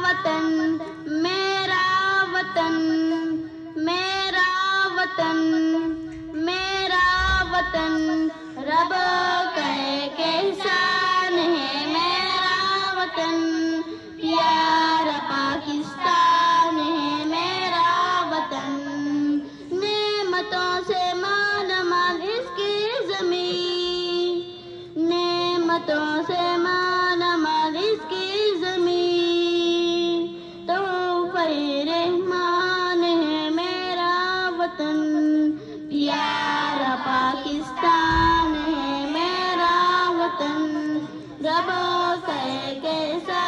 وطن میرا وطن میرا وطن میرا وطن رب کا ایک احسان ہے میرا وطن پیارا پاکستان ہے میرا وطن نعمتوں سے مالا مال اس کی زمین نعمتوں سے مالا مال اس کی زمین تحفہ رحمان ہے میرا وطن پیارا پاکستان ہے میرا وطن رب کا ایک ایسا